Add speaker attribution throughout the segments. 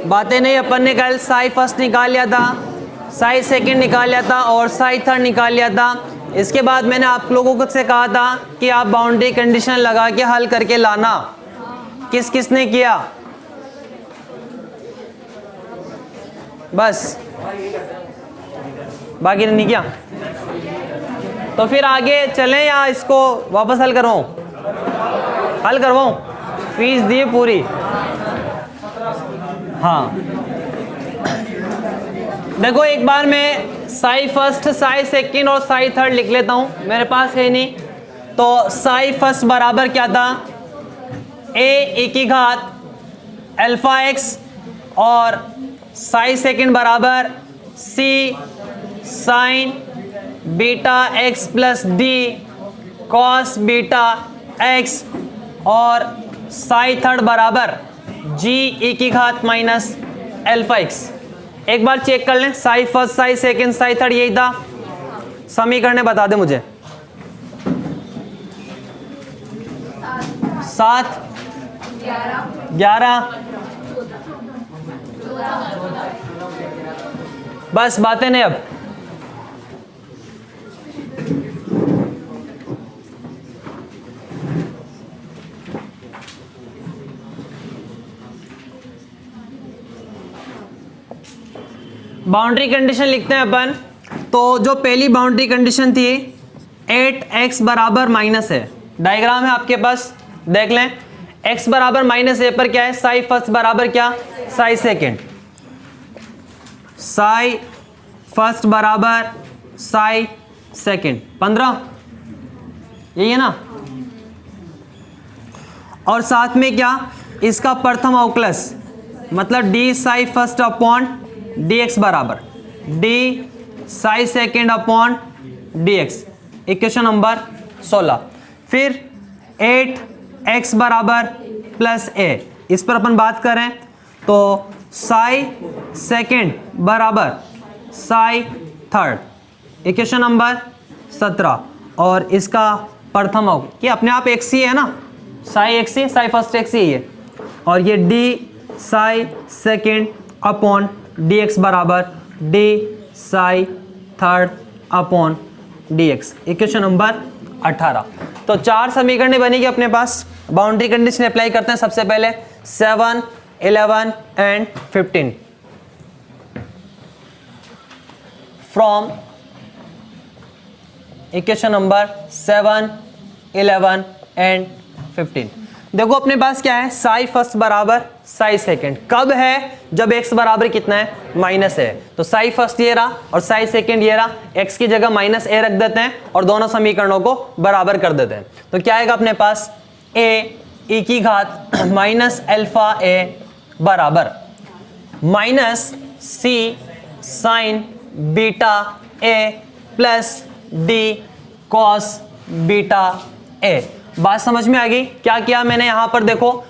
Speaker 1: बातें नहीं, अपन ने कल साई फर्स्ट निकाल लिया था, साई सेकंड निकाल लिया था और साई थर्ड निकाल लिया था। इसके बाद मैंने आप लोगों से कहा था कि आप बाउंड्री कंडीशन लगा के हल करके लाना। किस किस ने किया? बस, बाकी ने नहीं किया। तो फिर आगे चलें या इसको वापस हल करवाऊं? हल करवाऊं? फीस दी पूरी। हाँ, देखो एक बार मैं साई फर्स्ट, साई सेकंड और साई थर्ड लिख लेता हूं, मेरे पास है नहीं। तो साई फर्स्ट बराबर क्या था? a की घात अल्फा एक्स, और साई सेकंड बराबर c sign beta x plus D cos beta x, और साई थर्ड बराबर g की घात माइनस अल्फा एक्स। एक बार चेक कर लें, Sai first, Sai second, Sai third यही था। समीकरण बता दे मुझे। 7 11 बस, बातें नहीं अब। बाउंड्री कंडीशन लिखते हैं अपन। तो जो पहली बाउंड्री कंडीशन थी 8x बराबर माइनस है, डायग्राम है आपके पास, देख लें। x बराबर माइनस ए पर क्या है? साई फर्स्ट बराबर क्या? साई सेकंड। साई फर्स्ट बराबर साई सेकंड 15, यही है ना। और साथ में क्या? इसका प्रथम अवकलज, मतलब D psi first upon D X बराबर D psi second upon D X, equation number 16। फिर 8x बराबर प्लस ए, इस पर अपन बात करें तो साई सेकेंड बराबर साई थर्ड, इक्वेशन नंबर 17। और इसका प्रथम अवकलज कि अपने आप एक्स ही है ना, साई एक्स ही, साई फर्स्ट एक्स ही है। और ये D psi second upon D X बराबर D psi third upon D X, equation number 18। तो 4 समीकरण बनेगी अपने पास। बाउंड्री कंडीशन अप्लाई करते हैं सबसे पहले 7, 11 and 15 from equation number 7, 11 and 15। देखो अपने पास क्या है? साई फर्स्ट बराबर साई सेकंड कब है? जब x बराबर कितना है? माइनस है। तो साई फर्स्ट ये रहा और साई सेकंड ये रहा, x की जगह माइनस ए रख देते हैं और दोनों समीकरणों को बराबर कर देते हैं। तो क्या आएगा अपने पास? a की घात माइनस अल्फा ए बराबर minus c sign beta A plus D cos beta ए। बात समझ में आ गई? क्या किया मैंने यहां पर? देखो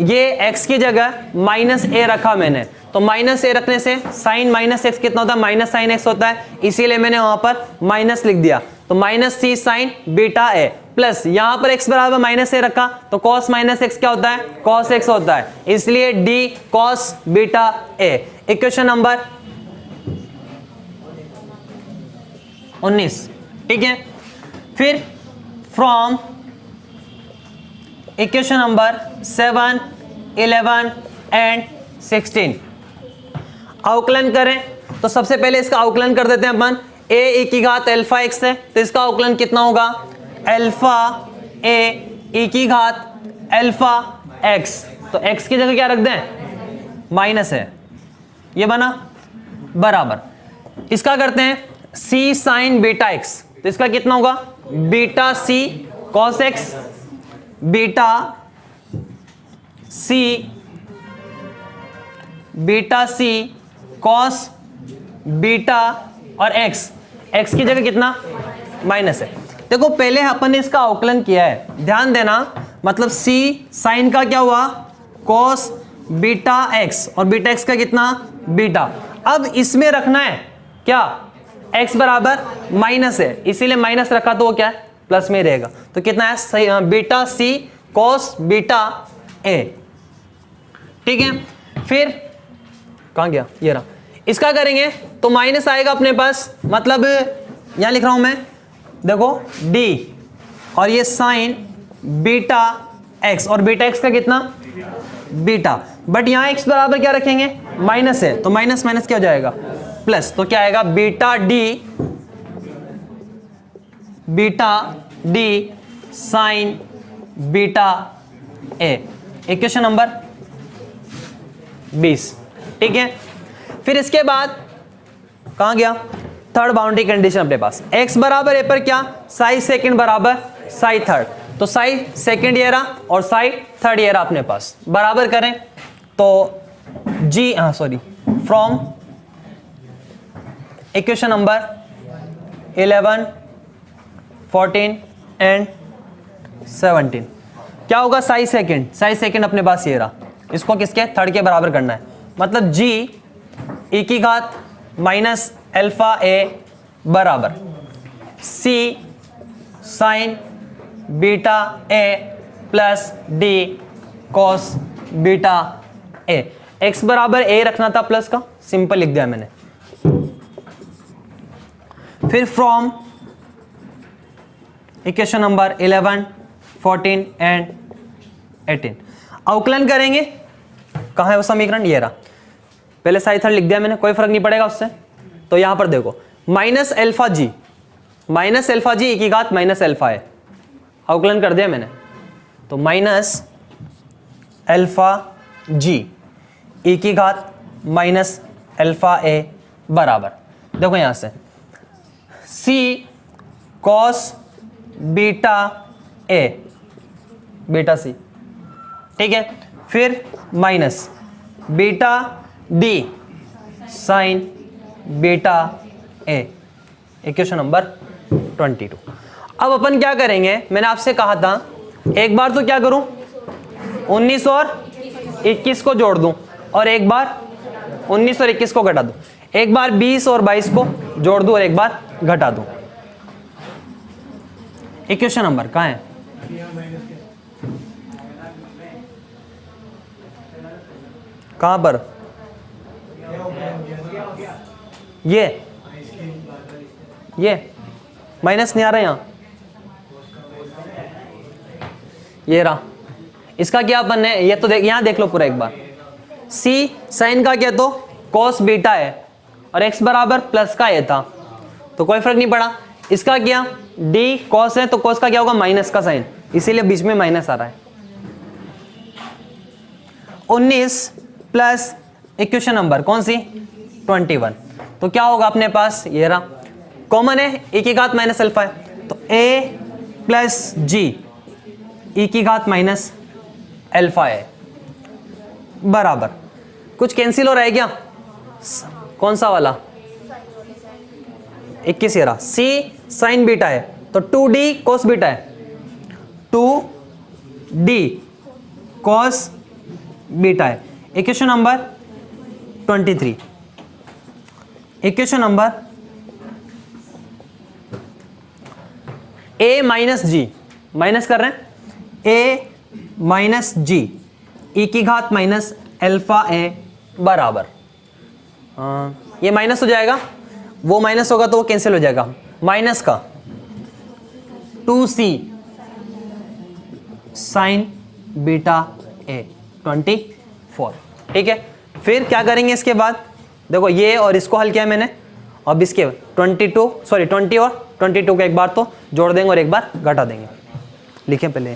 Speaker 1: ये x की जगह माइनस ए रखा मैंने, तो माइनस ए रखने से साइन माइनस एक्स कितना होता है? माइनस साइन एक्स होता है, इसीलिए मैंने वहां पर माइनस लिख दिया। तो minus C sine beta A plus यहां पर x बराबर माइनस ए रखा, तो कॉस माइनस एक्स क्या होता है? कॉस एक्स होता है, इसलिए डी कॉस बीटा ए, इक्वेशन नंबर 19। ठीक है, फिर फ्रॉम इक्वेशन नंबर 7, 11 एंड 16 अवकलन करें। तो सबसे पहले इसका अवकलन कर देते हैं अपन। a की घात अल्फा एक्स है, तो इसका अवकलन कितना होगा? अल्फा a की घात अल्फा एक्स, तो x की जगह क्या रख दें? माइनस है, ये बना बराबर। इसका करते हैं c साइन बीटा एक्स, तो इसका कितना होगा? Beta c cos X, beta C cos beta और x की जगह कितना? माइनस है। देखो पहले अपन ने इसका अवकलन किया है, ध्यान देना, मतलब c साइन का क्या हुआ? कॉस बीटा x, और बीटा x का कितना? बीटा। अब इसमें रखना है क्या? x बराबर माइनस है, इसीलिए माइनस रखा, तो वो क्या है? प्लस में रहेगा। तो कितना है? Beta C cos beta A. ठीक है, फिर कहाँ गया, ये रहा। इसका करेंगे तो माइनस आएगा अपने पास, मतलब यहां लिख रहा हूं मैं, देखो d और ये साइन बीटा x, और बीटा x का कितना बीटा, बट यहां x बराबर क्या रखेंगे माइनस है, तो माइनस माइनस क्या हो जाएगा प्लस, तो क्या आएगा बीटा डी साइन बीटा ए, इक्वेशन नंबर 20। ठीक है, फिर इसके बाद कहां गया, थर्ड बाउंड्री कंडीशन अपने पास, x बराबर ए पर क्या साई सेकंड बराबर साई थर्ड, तो साई सेकंड ये रहा और साई थर्ड ये रहा अपने पास, बराबर करें तो फ्रॉम इक्वेशन नंबर 11, 14 एंड 17 क्या होगा, साई सेकंड अपने पास ये रहा, इसको किसके थर्ड के बराबर करना है, मतलब g e की घात माइनस अल्फा ए बराबर c sign beta A plus d cos beta A, x बराबर a रखना था प्लस का, सिंपल लिख दिया मैंने। फिर फ्रॉम इक्वेशन नंबर 11, 14 एंड 18 अवकलन करेंगे, कहां है वो समीकरण, ये रहा, पहले साई थर्ड लिख दिया मैंने, कोई फर्क नहीं पड़ेगा उससे। तो यहां पर देखो माइनस अल्फा जी ई की घात माइनस अल्फा है, अवकलन कर दिया मैंने, तो माइनस अल्फा जी ई की घात माइनस अल्फा ए बराबर, देखो यहां से सी कॉस बीटा ए बीटा सी, ठीक है, फिर minus beta D sine beta ए, इक्वेशन नंबर 22। अब अपन क्या करेंगे, मैंने आपसे कहा था एक बार तो क्या करूं 19 और 21 को जोड़ दूं, और एक बार 19 और 21 को घटा दूं, एक बार 20 और 22 को जोड़ दूं और एक बार घटा दूं। इक्वेशन नंबर कहां है, कहां पर, ये माइनस नहीं आ रहा यहां, ये रहा, इसका क्या अपन है, ये तो यहां देख लो पूरा एक बार, c साइन का क्या तो cos बीटा है और x बराबर प्लस का ये था, तो कोई फर्क नहीं पड़ा। इसका क्या d cos है, तो cos का क्या होगा माइनस का साइन, इसीलिए बीच में माइनस आ रहा है। 19 प्लस इक्वेशन नंबर कौन सी 21, तो क्या होगा अपने पास, ये रहा, कॉमन है e की घात माइनस अल्फा है, तो a प्लस जी e की घात माइनस अल्फा है बराबर, कुछ कैंसिल हो रहा है क्या, कौन सा वाला 21 ये रहा, c साइन बीटा है तो 2d cos बीटा है, 2d cos बीटा है, equation number 23। Equation number a minus G, minus कर रहे हैं a माइनस जी ई की घात माइनस अल्फा ए बराबर, ये माइनस हो जाएगा, वो माइनस होगा तो वो कैंसिल हो जाएगा, माइनस का 2c साइन बीटा ए 24, ठीक है। फिर क्या करेंगे इसके बाद, देखो ये और इसको हल किया मैंने, अब इसके 20 और 22 को एक बार तो जोड़ देंगे और एक बार घटा देंगे, लिखें पहले,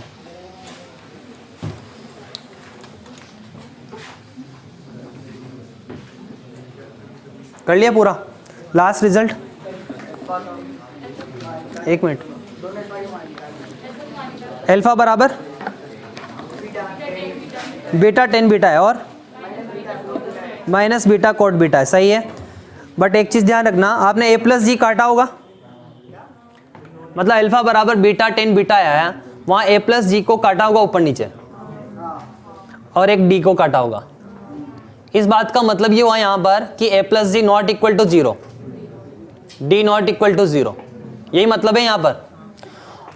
Speaker 1: कर लिया पूरा, लास्ट रिजल्ट, एक मिनट, अल्फा बराबर बीटा 10 बीटा है और माइनस बीटा कोट बीटा है, सही है, बट एक चीज ध्यान रखना, आपने a प्लस जी काटा होगा, मतलब अल्फा बराबर बीटा 10 बीटा आया, वहां a प्लस जी को काटा होगा ऊपर नीचे और एक d को काटा होगा, इस बात का मतलब ये हुआ यहां पर कि a plus G not equal to 0, d not equal to 0, यही मतलब है यहां पर।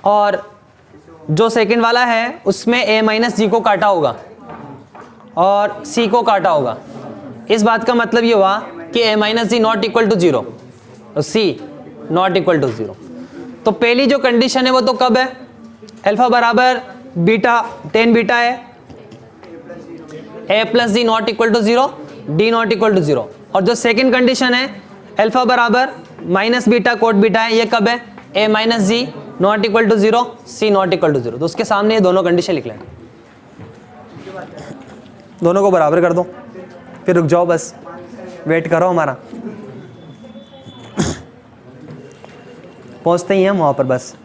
Speaker 1: और जो सेकंड वाला है उसमें a माइनस जी को काटा होगा और c को काटा होगा, इस बात का मतलब ये हुआ कि a minus G not equal to 0 और c नॉट इक्वल टू 0। तो पहली जो कंडीशन है वो तो कब है, अल्फा बराबर बीटा टेन बीटा है, a plus G not equal to 0, d not equal to 0। और जो सेकेंड कंडीशन है अल्फा बराबर माइनस बीटा कोट बीटा है, ये कब है, a minus G not equal to 0, c not equal to 0। तो उसके सामने ये दोनों कंडीशन लिख लेना, दोनों को बराबर कर दो, फिर रुक जाओ, बस वेट करो हमारा, पहुंचते ही हैं वहां पर बस।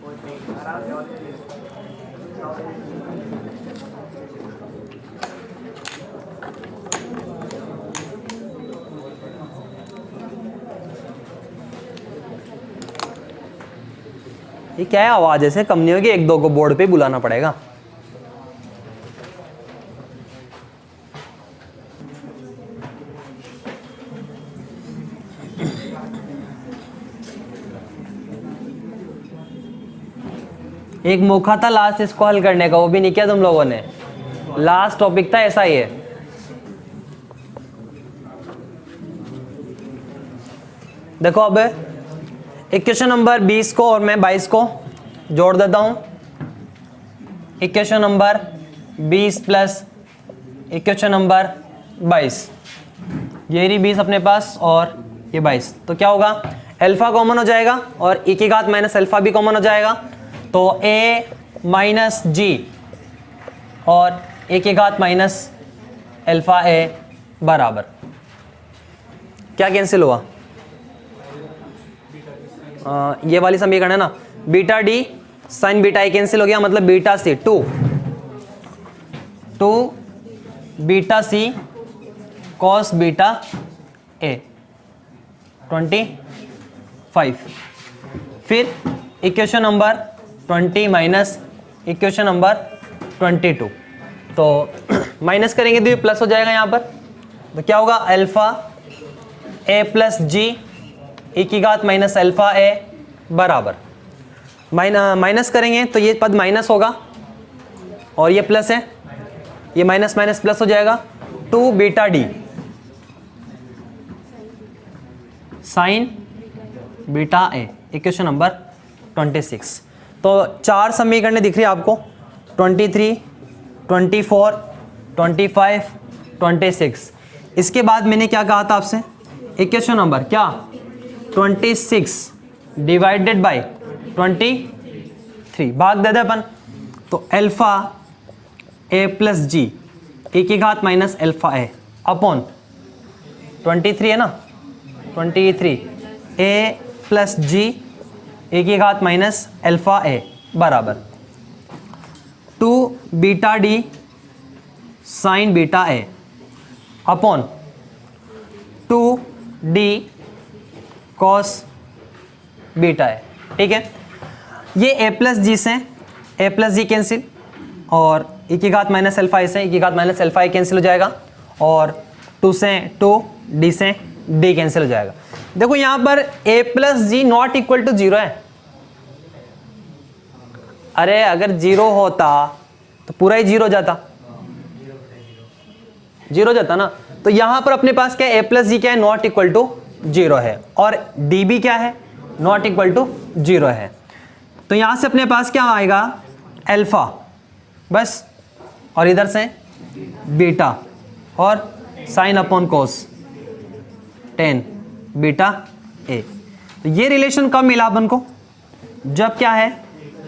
Speaker 1: ये क्या है, आवाज ऐसे कम नहीं होगी, एक दो को बोर्ड पे बुलाना पड़ेगा। एक मौका था लास्ट इसको हल करने का, वो भी नहीं किया तुम लोगों ने। लास्ट टॉपिक था, ऐसा ही है। देखो अब इक्वेशन नंबर 20 को और मैं 22 को जोड़ देता हूं। Equation number 20 plus equation number 22, ये रही 20 अपने पास और ये 22। तो क्या होगा, अल्फा कॉमन हो जाएगा और e की घात माइनस अल्फा भी कॉमन हो जाएगा। तो a माइनस जी और a की घात माइनस अल्फा a बराबर क्या कैंसिल हुआ, ये वाली समीकरण है ना, beta D sine beta A cancel हो गया, मतलब beta C to beta C cos beta A 25। फिर equation number 20 minus equation number 22। तो माइनस करेंगे तो ये प्लस हो जाएगा यहाँ पर। तो क्या होगा, अल्फा ए प्लस जी e की घात माइनस अल्फा ए बराबर, माइनस करेंगे तो ये पद माइनस होगा और ये प्लस है, ये माइनस माइनस प्लस हो जाएगा, 2 बीटा डी साइन बीटा ए इक्वेशन नंबर 26। तो 4 समीकरण दिख रही है आपको, 23, 24, 25, 26। इसके बाद मैंने क्या कहा था आपसे, इक्वेशन नंबर क्या 26 डिवाइडेड बाई 23 भाग दे दे अपन। तो अल्फा ए प्लस जी e की घात माइनस अल्फा ए अपॉन 23 है ना, 23 ए प्लस जी e की घात माइनस अल्फा ए बराबर 2 beta D sine beta A upon 2 D cos beta है। ठीक है, ये a प्लस जी से a प्लस जी कैंसिल और e की घात माइनस अल्फा से e की घात माइनस अल्फा कैंसिल हो जाएगा और 2 से 2 d से d कैंसिल हो जाएगा। देखो यहां पर a plus G not equal to 0 है। अरे अगर 0 होता तो पूरा ही 0 जाता, 0 जाता ना। तो यहां पर अपने पास क्या है, a प्लस जी क्या है, नॉट इक्वल टू 0 है और डी भी क्या है, नॉट इक्वल टू 0 है। तो यहां से अपने पास क्या आएगा, अल्फा बस, और इधर से बीटा और sine upon cos 10 beta A. तो ये रिलेशन कब मिला अपन को, जब क्या है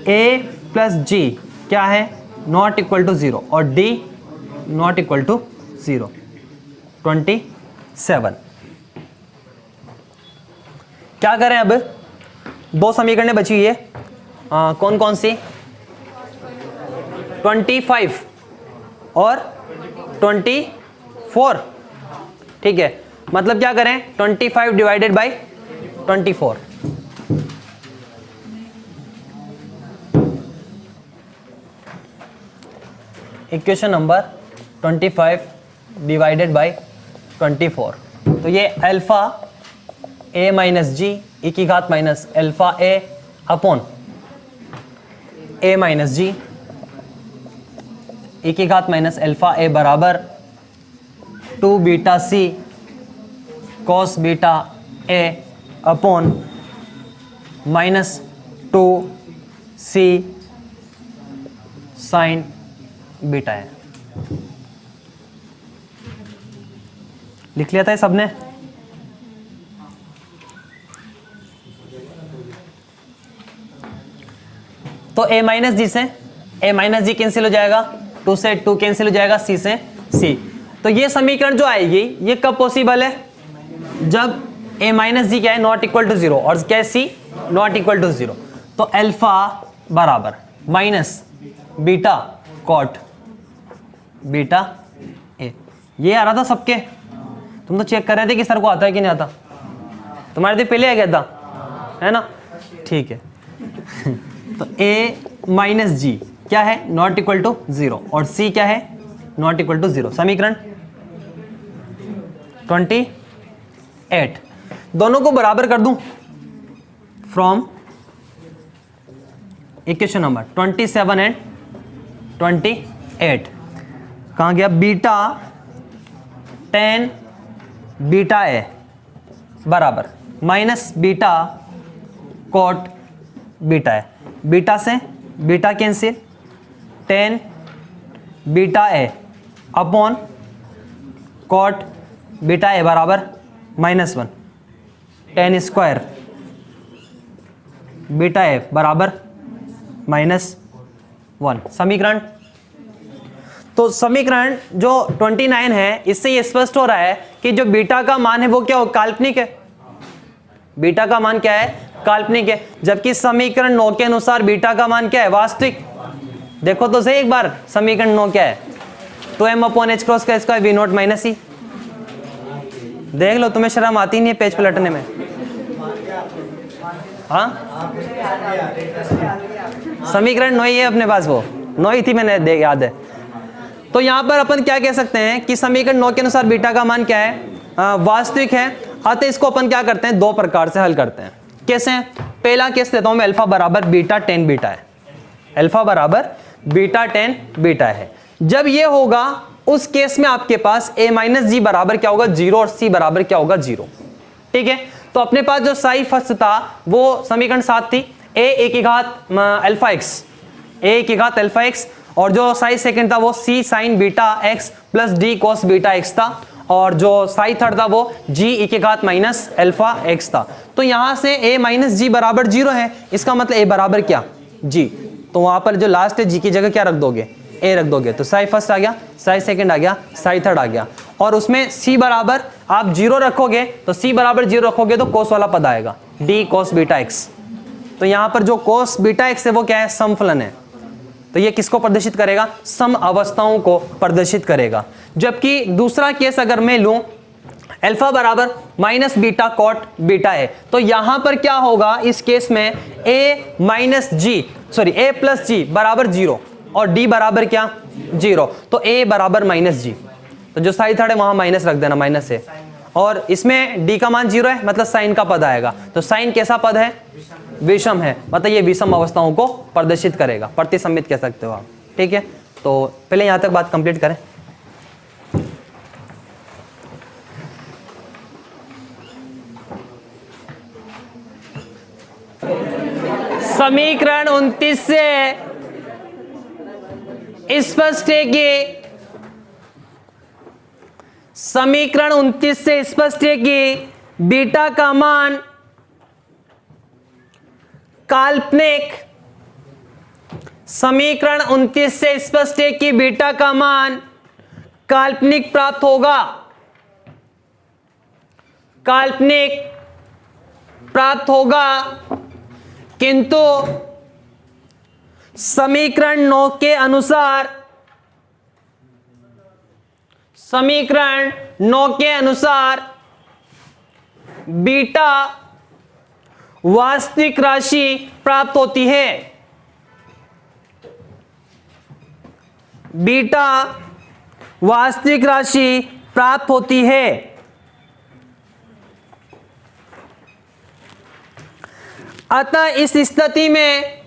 Speaker 1: a प्लस जी क्या है, नॉट इक्वल टू 0 और d नॉट इक्वल टू 0, 27। क्या करें अब, 2 समीकरणें बची हुई है, कौन कौन सी, 25 और 24। ठीक है, मतलब क्या करें, 25 divided by 24। Equation number 25 divided by 24। तो ये alpha a minus G e की घात minus alpha a upon a minus G e की घात माइनस अल्फा a बराबर 2 beta C cos beta A upon -2c sine beta है। लिख लिया था ये सबने? तो a माइनस जी से a माइनस जी कैंसिल हो जाएगा, 2 से 2 कैंसिल हो जाएगा, c से c। तो ये समीकरण जो आएगी ये कब पॉसिबल है? जब a माइनस जी क्या है, नॉट इक्वल टू 0, और क्या है c नॉट इक्वल टू 0। तो अल्फा बराबर minus beta cot beta A. ये आ रहा था सबके? तुम तो चेक कर रहे थे कि सर को आता है कि नहीं आता? तुम्हारे तो पहले आ गया था, है ना? ठीक है। तो a माइनस जी क्या है, नॉट इक्वल टू 0, और c क्या है, नॉट इक्वल टू 0। समीकरण 28 दोनों को बराबर कर दूं फ्रॉम इक्वेशन नंबर 27 एंड 28। कहाँ गया? बीटा tan बीटा ए बराबर minus beta cot beta A. Beta से beta cancel, tan beta A upon cot beta A बराबर -1 tan स्क्वायर बीटा ए बराबर -1। समीकरण, तो समीकरण जो 29 है इससे ये स्पष्ट हो रहा है कि जो बीटा का मान है वो क्या हो, काल्पनिक है। बीटा का मान क्या है, काल्पनिक है, जबकि समीकरण 9 के अनुसार बीटा का मान क्या है, वास्तविक। देखो तो सही एक बार, समीकरण 9 क्या है, तो m/h क्रॉस का स्क्वायर v नॉट माइनस ई। देख लो, तुम्हें शर्म आती नहीं है पेज पलटने में? हाँ, समीकरण 9 ही है अपने पास, वो 9 ही थी, मैंने याद है। तो यहां पर अपन क्या कह सकते हैं कि समीकरण 9 के अनुसार बीटा का मान क्या है, वास्तविक है। अतः इसको अपन क्या करते हैं, दो प्रकार से हल करते हैं। कैसे? पहला केस लेता हूं मैं, अल्फा बराबर बीटा tan बीटा है। अल्फा बराबर बीटा tan बीटा है। जब ये होगा उस केस में आपके पास a माइनस जी बराबर क्या होगा, 0, और c बराबर क्या होगा, 0। ठीक है, तो अपने पास जो साई फर्स्ट था वो समीकरण 7 थी, a की घात अल्फा x, a की घात अल्फा x, और जो साई सेकंड था वो c sign beta x plus d cos beta x था, और जो साई थर्ड था वो g e की घात माइनस अल्फा x था। तो यहां से a माइनस जी बराबर 0 है, इसका मतलब a बराबर क्या, g। तो वहां पर जो लास्ट है g की जगह क्या रख दोगे, a रख दोगे। तो साई फर्स्ट आ गया, साई सेकंड आ गया, साई थर्ड आ गया, और उसमें c बराबर आप 0 रखोगे, तो c बराबर 0 रखोगे तो cos वाला पद आएगा, d cos बीटा x। तो यहां पर जो cos बीटा x है वो क्या है, समफलन है। तो ये किसको प्रदर्शित करेगा, सम अवस्थाओं को प्रदर्शित करेगा। जबकि दूसरा केस अगर मैं लूं, अल्फा बराबर माइनस बीटा कॉट बीटा है, तो यहां पर क्या होगा इस केस में, a minus G sorry a plus G बराबर 0, और d बराबर क्या, 0। तो a बराबर माइनस जी, तो जो साइन थर्ड है वहां माइनस रख देना, माइनस है, और इसमें d का मान 0 है, मतलब साइन का पद आएगा। तो साइन कैसा पद है, विषम है, मतलब ये विषम अवस्थाओं को प्रदर्शित करेगा, प्रतिसम्मित कह सकते हो आप। ठीक है, तो पहले यहां तक बात कंप्लीट करें। समीकरण 29 से स्पष्ट है कि समीकरण 29 से स्पष्ट है कि बीटा का मान काल्पनिक, समीकरण 29 से स्पष्ट है कि बीटा का मान काल्पनिक प्राप्त होगा, काल्पनिक प्राप्त होगा, किंतु समीकरण 9 के अनुसार, समीकरण 9 के अनुसार बीटा वास्तविक राशि प्राप्त होती है, बीटा वास्तविक राशि प्राप्त होती है। अतः इस स्थिति में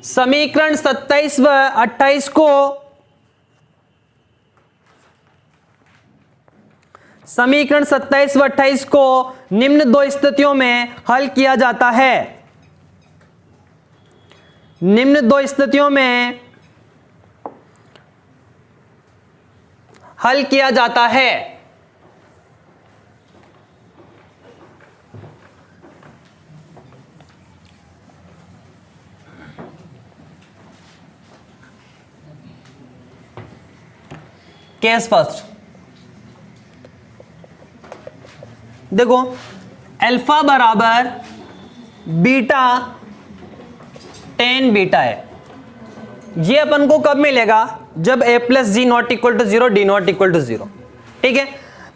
Speaker 1: समीकरण 27 व 28 को समीकरण 27 व 28 को निम्न दो स्थितियों में हल किया जाता है। निम्न दो स्थितियों में हल किया जाता है। केस फर्स्ट, देखो अल्फा बराबर बीटा टेन बीटा है। ये अपन को कब मिलेगा? जब a plus G not equal to zero, D not equal to zero. ठीक है,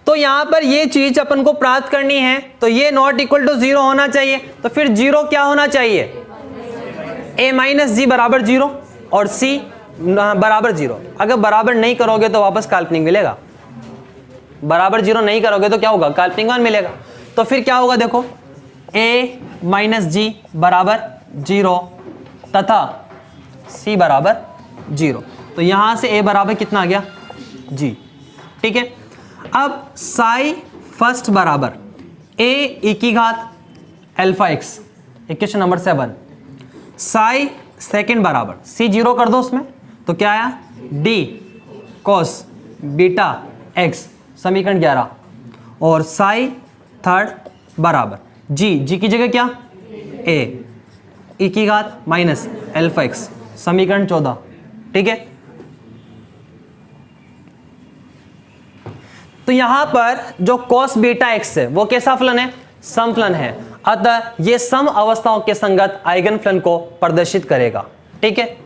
Speaker 1: तो यहां पर ये चीज अपन को प्राप्त करनी है, तो ये नॉट इक्वल टू जीरो होना चाहिए। तो फिर जीरो क्या होना चाहिए? a माइनस जी बराबर जीरो और c बराबर जीरो। अगर बराबर नहीं करोगे तो वापस काल्पनिक मिलेगा, बराबर जीरो नहीं करोगे तो क्या होगा? काल्पनिक मान मिलेगा। तो फिर क्या होगा? देखो a माइनस जी बराबर जीरो तथा c बराबर जीरो। तो यहां से a बराबर कितना आ गया? g। ठीक है, अब साई फर्स्ट बराबर a e की घात alpha x, equation number 7। Sai second बराबर c जीरो कर दो उसमें, तो क्या आया? d cos बीटा x, समीकरण 11। और साई थर्ड बराबर g की जगह क्या? a e की घात माइनस अल्फा x, समीकरण 14। ठीक है, तो यहां पर जो cos बीटा x है वो कैसा फलन है? सम फलन है। अतः ये सम अवस्थाओं के संगत आइगन फलन को प्रदर्शित करेगा। ठीक है,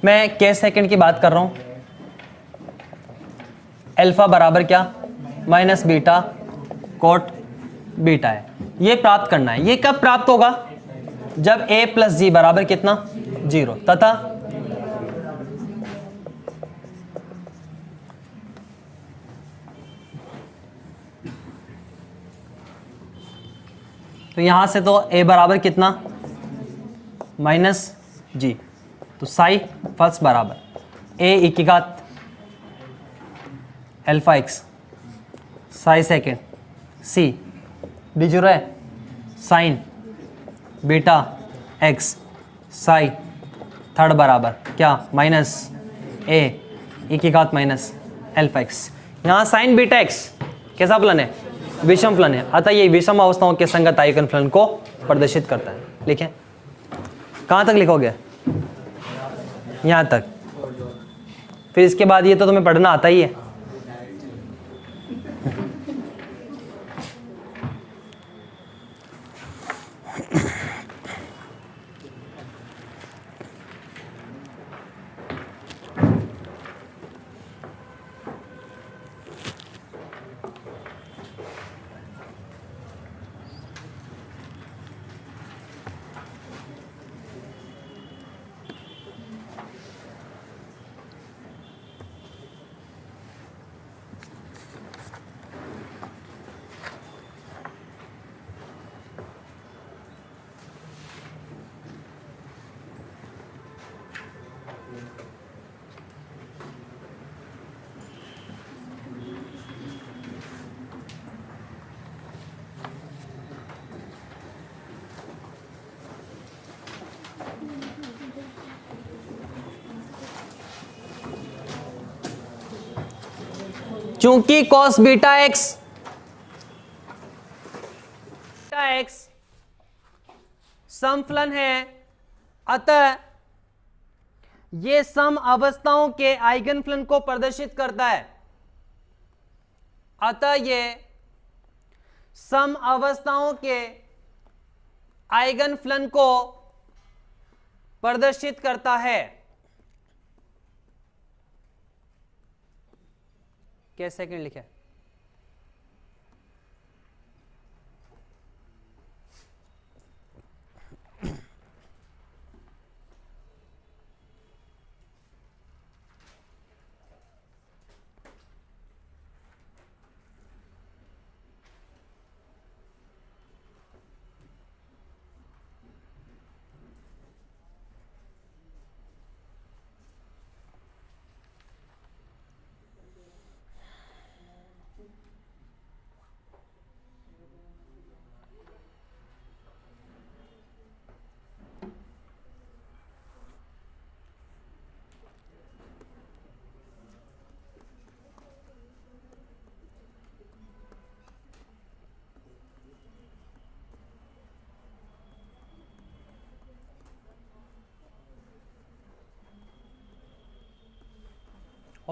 Speaker 1: मैं केस सेकंड की बात कर रहा हूं। अल्फा बराबर क्या? माइनस बीटा कोट बीटा है, ये प्राप्त करना है। ये कब प्राप्त होगा? जब a प्लस जी बराबर कितना? जीरो तथा तो यहां से तो a बराबर कितना? Minus G. तो साई फर्स्ट बराबर a e की घात alpha x, psi second c D zero है, sine beta x, psi third बराबर क्या? माइनस a e की घात माइनस अल्फा x। यहाँ साइन बीटा x कैसा फलन है? विषम फलन है। अतः ये विषम अवस्थाओं के संगत आइगन फलन को प्रदर्शित करता है। लिखें, कहाँ तक लिखोगे? यहाँ तक। फिर इसके बाद ये तो तुम्हें पढ़ना आता ही है। चूंकि cos बीटा x समफलन है, अतः ये सम अवस्थाओं के आइगन फलन को प्रदर्शित करता है। अतः ये सम अवस्थाओं के आइगन फलन को प्रदर्शित करता है। कैसे सेकंड लिखे?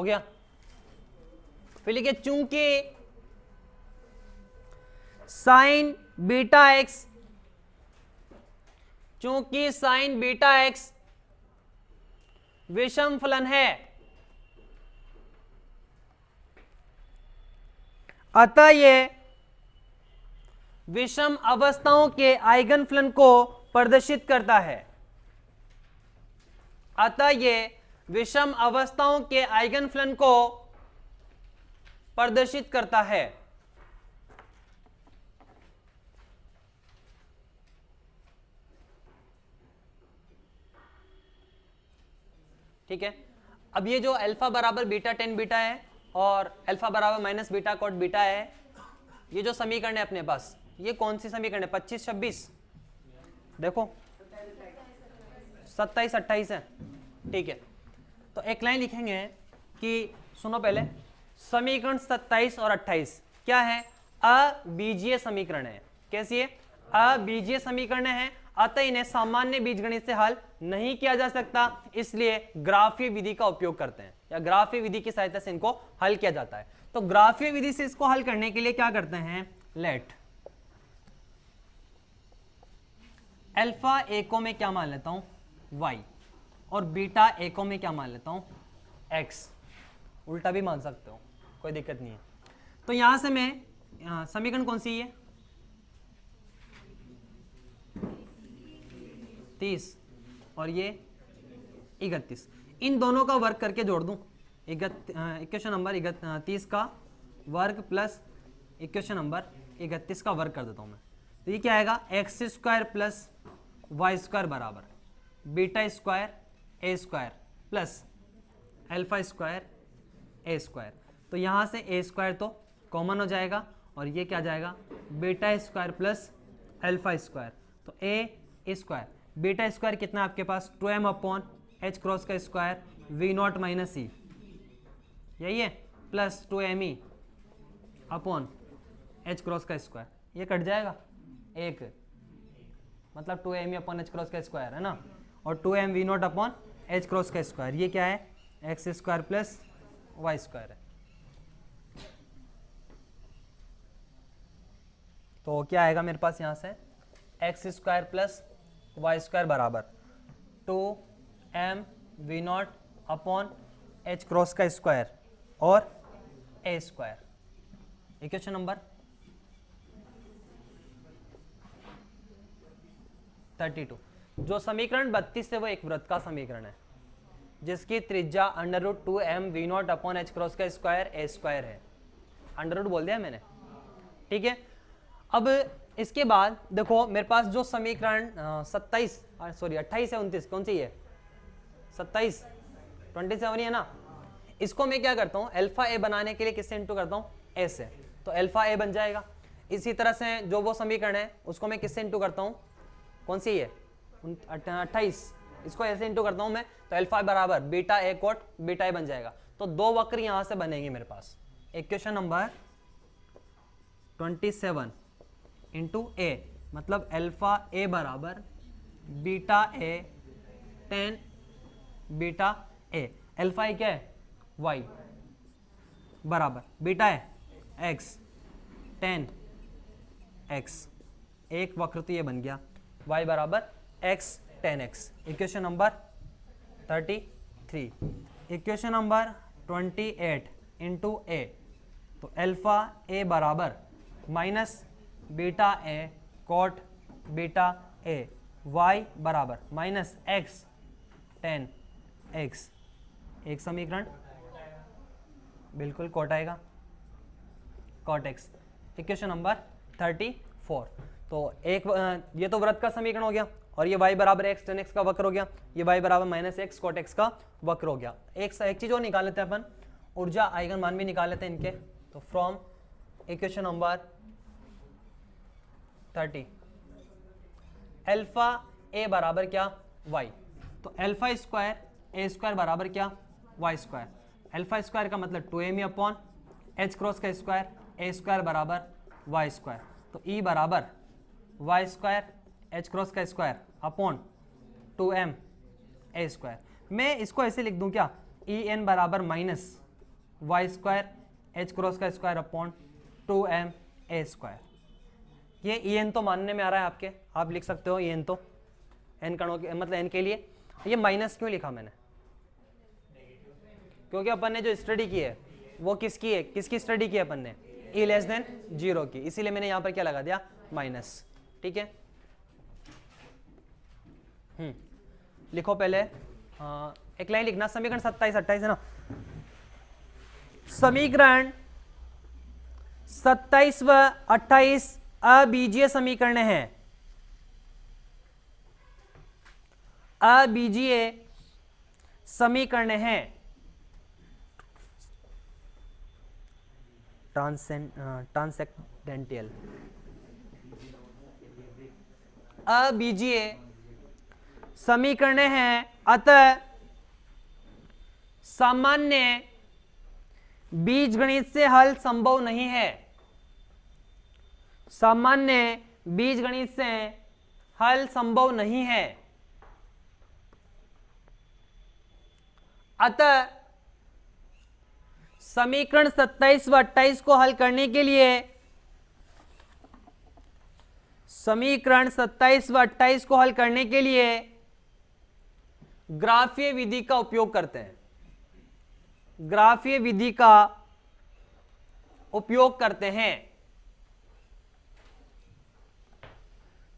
Speaker 1: हो गया। फिर लिखिए चूंकि साइन बीटा एक्स, चूंकि साइन बीटा एक्स विषम फलन है, अतः ये विषम अवस्थाओं के आइगन फलन को प्रदर्शित करता है। अतः ये विषम अवस्थाओं के आइगन फलन को प्रदर्शित करता है। ठीक है, अब ये जो अल्फा बराबर बीटा टेन बीटा है और अल्फा बराबर माइनस बीटा कॉट बीटा है, ये जो समीकरण है अपने पास, ये कौन सी समीकरण है? 25 26, देखो 27 28 है। ठीक है, तो एक लाइन लिखेंगे कि सुनो पहले, समीकरण 27 और 28 क्या है? अबीजीय समीकरण है। कैसी है? अबीजीय समीकरण है, अतः इन्हें सामान्य बीजगणित से हल नहीं किया जा सकता, इसलिए ग्राफीय विधि का उपयोग करते हैं, या ग्राफीय विधि की सहायता से इनको हल किया जाता है। तो ग्राफीय विधि से इसको हल करने के लिए क्या करते हैं? लेट अल्फा ए को मैं क्या मान लेता हूं? y, और बीटा ए को मैं क्या मान लेता हूं? x। उल्टा भी मान सकते हो, कोई दिक्कत नहीं है। तो यहां से मैं समीकरण कौन सी है? 30 और ये 31, इन दोनों का वर्ग करके जोड़ दूं। इक्वेशन नंबर 30 का वर्ग प्लस इक्वेशन नंबर 31 का वर्ग कर देता हूं मैं। तो ये क्या आएगा? X square plus Y square बराबर beta square A square plus alpha square A square. तो यहाँ से ए स्क्वायर तो कॉमन हो जाएगा और ये क्या जाएगा? Beta square plus alpha square. तो ए स्क्वायर बीटा स्क्वायर कितना है आपके पास? 2m अपॉन एच क्रॉस का square V naught minus E, यही है, plus 2me upon H cross का स्क्वायर। ये कट जाएगा एक, मतलब 2me अपॉन एच क्रॉस का स्क्वायर है ना, और 2m V naught upon H cross का स्क्वायर। ये क्या है? X square plus Y square है। तो क्या आएगा मेरे पास यहाँ से? X square plus Y square बराबर 2m V naught upon H cross का स्क्वायर और ए स्क्वायर। Equation number 32। जो समीकरण 32 है वो एक वृत्त का समीकरण है जिसकी त्रिज्या √2m V naught upon H cross का स्क्वायर ए स्क्वायर है। अंडर रूट बोल दिया मैंने, ठीक है। अब इसके बाद देखो मेरे पास जो समीकरण 28 है 29 कौन सी है? 27 27 है ना। इसको मैं क्या करता हूँ? अल्फा ए बनाने के लिए किससे इंटू करता हूँ? ए से, तो अल्फा ए बन जाएगा। इसी तरह से जो वो समीकरण है उसको मैं किससे इंटू करता हूँ? कौन सी है? 28, इसको ऐसे इंटू करता हूँ मैं, तो अल्फा बराबर beta A cot beta A बन जाएगा। तो दो वक्र यहाँ से बनेंगे मेरे पास। इक्वेशन नंबर 27 इंटू ए, मतलब अल्फा ए बराबर beta A tan beta A. Alpha A क्या है? वाई बराबर बीटा है एक्स टेन एक्स। एक वक्र तो ये बन गया, y बराबर x tan X. Equation number 33। Equation number 28 into A, तो अल्फा ए बराबर minus beta A cot beta A, y बराबर माइनस एक्स टेन एक्स। एक समीकरण बिल्कुल कोट आएगा, कोट एक्स। Equation number 34। तो एक ये तो वृत्त का समीकरण हो गया, और ये y बराबर एक्स टेन एक्स का वक्र हो गया, ये y बराबर माइनस एक्स कोट एक्स का वक्र हो गया। एक चीज और निकाल लेते हैं अपन, ऊर्जा आइगन मान भी निकाल लेते हैं इनके। तो from equation number 30 alpha A बराबर क्या? y, तो अल्फा स्क्वायर ए स्क्वायर बराबर क्या? y square. अल्फा स्क्वायर का मतलब 2m अपॉन एच क्रॉस का स्क्वायर, ए स्क्वायर बराबर y स्क्वायर। तो e बराबर y स्क्वायर एच क्रॉस का square upon 2m A square. मैं इसको ऐसे लिख दूं क्या? ई एन बराबर minus Y square H cross का square upon 2m A square. ये ई एन तो मानने में आ रहा है आपके, आप लिख सकते हो ई एन तो एन कणों के मतलब एन के लिए। ये माइनस क्यों लिखा मैंने, क्योंकि अपन ने जो स्टडी की है वो किसकी है, किसकी स्टडी की है अपन ने, ई लेस देन 0 की, इसीलिए मैंने यहाँ पर क्या लगा दिया, माइनस। ठीक है, लिखो पहले एक लाइन लिखना, समीकरण 27-28 है ना, समीकरण 27 व 28 अबीजीय समीकरण है, अबीजीय समीकरण है। ट्रांसेंडेंटल अबीजीय समीकरण है, अतः सामान्य बीजगणित से हल संभव नहीं है, सामान्य बीजगणित से हल संभव नहीं है। अतः समीकरण 27 व 28 को हल करने के लिए, समीकरण 27 व 28 को हल करने के लिए ग्राफीय विधि का उपयोग करते हैं, ग्राफीय विधि का उपयोग करते हैं।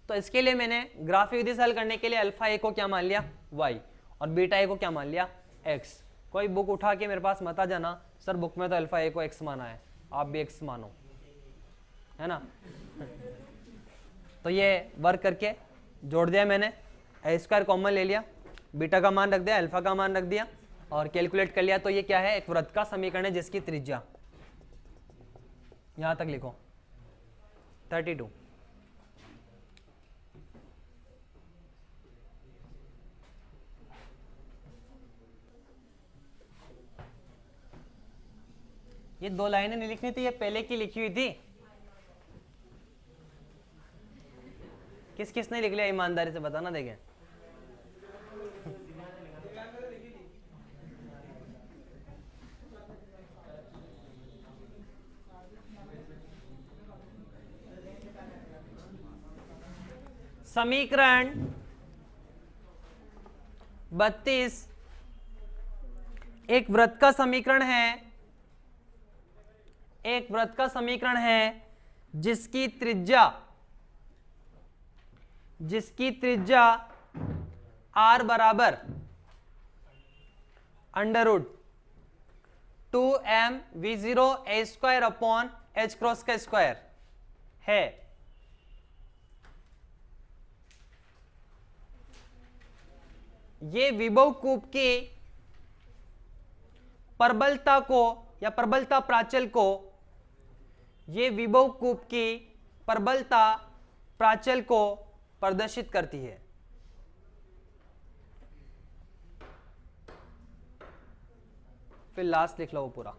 Speaker 1: तो इसके लिए मैंने ग्राफीय विधि से हल करने के लिए अल्फा ए को क्या मान लिया, y, और बीटा ए को क्या मान लिया, x। कोई बुक उठा के मेरे पास मत आ जाना सर बुक में तो अल्फा ए को x माना है, आप भी x मानो, है ना। तो ये वर्क करके जोड़ दिया मैंने, ए स्क्वायर कॉमन ले लिया, बीटा का मान रख दिया, अल्फा का मान रख दिया और कैलकुलेट कर लिया। तो ये क्या है, एक वृत्त का समीकरण है जिसकी त्रिज्या, यहां तक लिखो 32। ये 2 लाइनें नहीं लिखनी थी, ये पहले की लिखी हुई थी। किस किस ने लिख लिया, ईमानदारी से बताना, देखें। समीकरण 32 एक वृत्त का समीकरण है, एक वृत्त का समीकरण है जिसकी त्रिज्या r बराबर √2mv0 a square upon h cross का स्क्वायर है। ये विभव कूप की प्रबलता को या प्रबलता प्राचल को, ये विभव कूप की प्रबलता प्राचल को प्रदर्शित करती है। फिर लास्ट लिख लो वो पूरा।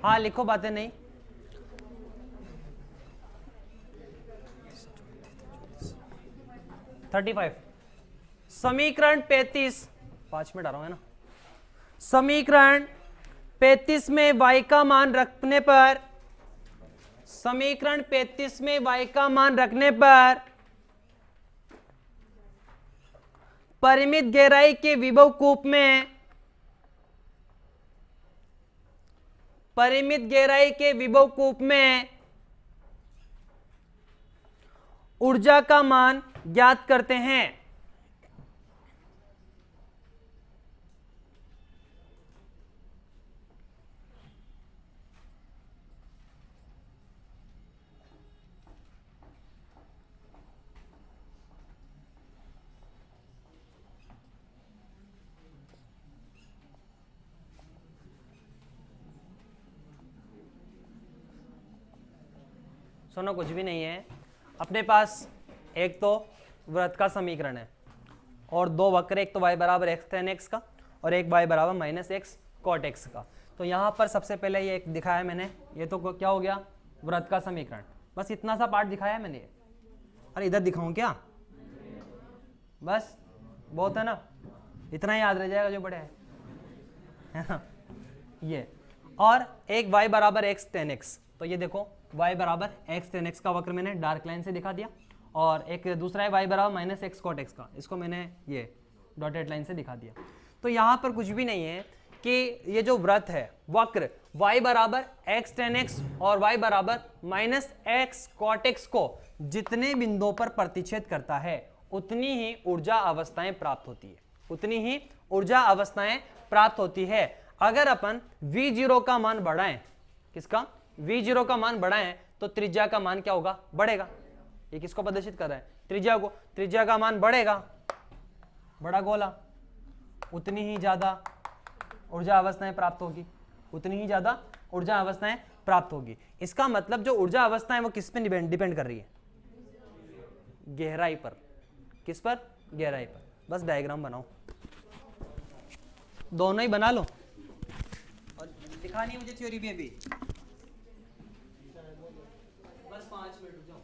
Speaker 1: हाँ लिखो, बातें नहीं। समीकरण 35, 5 मिनट आ रहा हूं है ना। समीकरण 35 में y का मान रखने पर, समीकरण 35 में y का मान रखने पर परिमित गहराई के विभव कूप में, परिमित गहराई के विभव कूप में ऊर्जा का मान ज्ञात करते हैं। सुनो, कुछ भी नहीं है अपने पास। एक तो वृत्त का समीकरण है और दो वक्र, एक तो y बराबर x tan x का और एक y बराबर माइनस एक्स कॉट x का। तो यहाँ पर सबसे पहले ये एक दिखाया मैंने, ये तो क्या हो गया, वृत्त का समीकरण। बस इतना सा पार्ट दिखाया है मैंने। अरे इधर दिखाऊं क्या? बस बहुत है ना, इतना ही याद रह जाएगा जो बड़े है ना ये। और एक y बराबर x tan x, तो ये देखो y बराबर x tan x का वक्र मैंने डार्क लाइन से दिखा दिया, और एक दूसरा है y बराबर माइनस एक्स कॉट x का, इसको मैंने ये डॉटेड लाइन से दिखा दिया। तो यहाँ पर कुछ भी नहीं है कि ये जो वृत्त है, वक्र y बराबर x tan x और y बराबर माइनस एक्स कॉट x को जितने बिंदुओं पर प्रतिच्छेद करता है उतनी ही ऊर्जा अवस्थाएं प्राप्त होती है, उतनी ही ऊर्जा अवस्थाएं प्राप्त होती है। अगर अपन v0 का मान बढ़ाएं, किसका, v0 का मान बढ़ाएं, तो त्रिज्या का मान क्या होगा, बढ़ेगा। ये किसको प्रदर्शित कर रहा है, त्रिज्या को। त्रिज्या का मान बढ़ेगा, बड़ा गोला, उतनी ही ज्यादा ऊर्जा अवस्थाएं प्राप्त होगी, उतनी ही ज्यादा ऊर्जा अवस्थाएं प्राप्त होगी। इसका मतलब जो ऊर्जा अवस्थाएं वो किस पे डिपेंड कर रही है, गहराई पर। किस पर, गहराई पर। बस डायग्राम बनाओ, दोनों ही बना लो, और दिखानी है मुझे थ्योरी भी अभी। बस 5 मिनट रुक जाओ।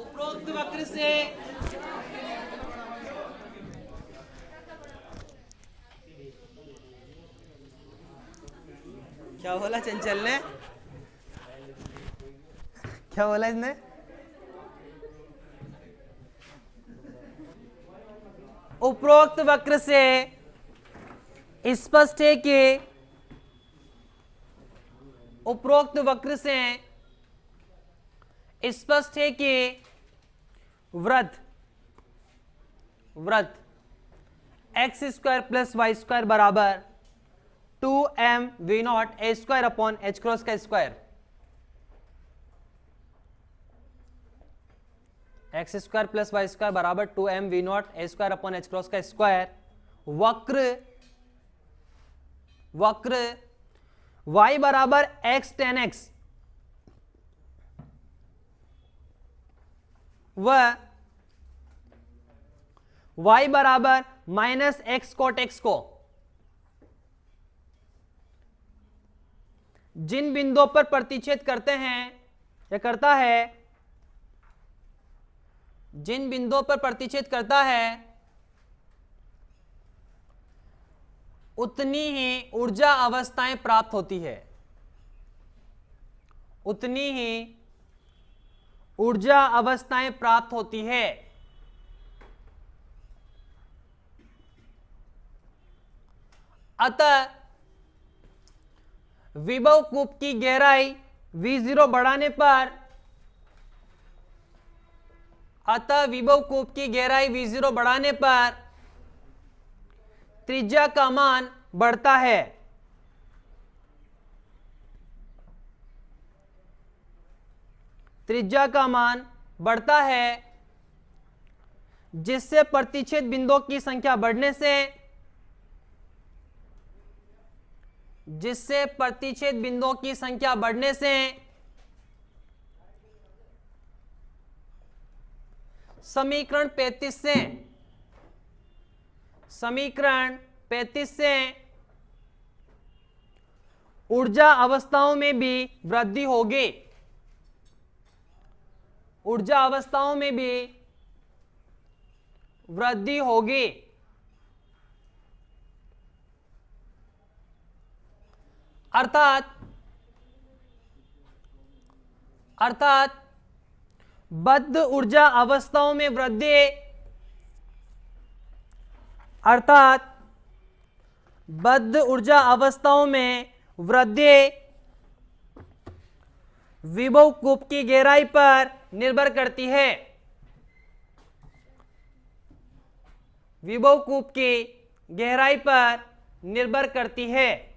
Speaker 1: उपरोक्त वक्र से क्या बोला चंचल ने, क्या बोला इसने, उपरोक्त वक्र से स्पष्ट है कि, उपरोक्त वक्र से स्पष्ट है कि वृत्त X square plus Y square बराबर 2mv0 a square upon h cross का square, X square plus Y square बराबर 2mv0 a square upon h cross का स्क्वायर वक्र y बराबर x tan x व y बराबर माइनस x cot x को जिन बिंदुओं पर प्रतिच्छेद करते हैं या करता है, जिन बिंदुओं पर प्रतिच्छेद करता है उतनी ही ऊर्जा अवस्थाएं प्राप्त होती है, उतनी ही ऊर्जा अवस्थाएं प्राप्त होती है। अतः विभव कूप की गहराई V0 बढ़ाने पर, अतः विभव कूप की गहराई V0 बढ़ाने पर त्रिज्या का मान बढ़ता है। त्रिज्या का मान बढ़ता है जिससे प्रतिच्छेद बिंदुओं की संख्या बढ़ने से, जिससे प्रतिच्छेद बिंदुओं की संख्या बढ़ने से समीकरण 35 से ऊर्जा अवस्थाओं में भी वृद्धि होगी, ऊर्जा अवस्थाओं में भी वृद्धि होगी। अर्थात बद्ध ऊर्जा अवस्थाओं में वृद्धि, अर्थात बद्ध ऊर्जा अवस्थाओं में वृद्धि विभव कूप की गहराई पर निर्भर करती है, विभव कूप की गहराई पर निर्भर करती है।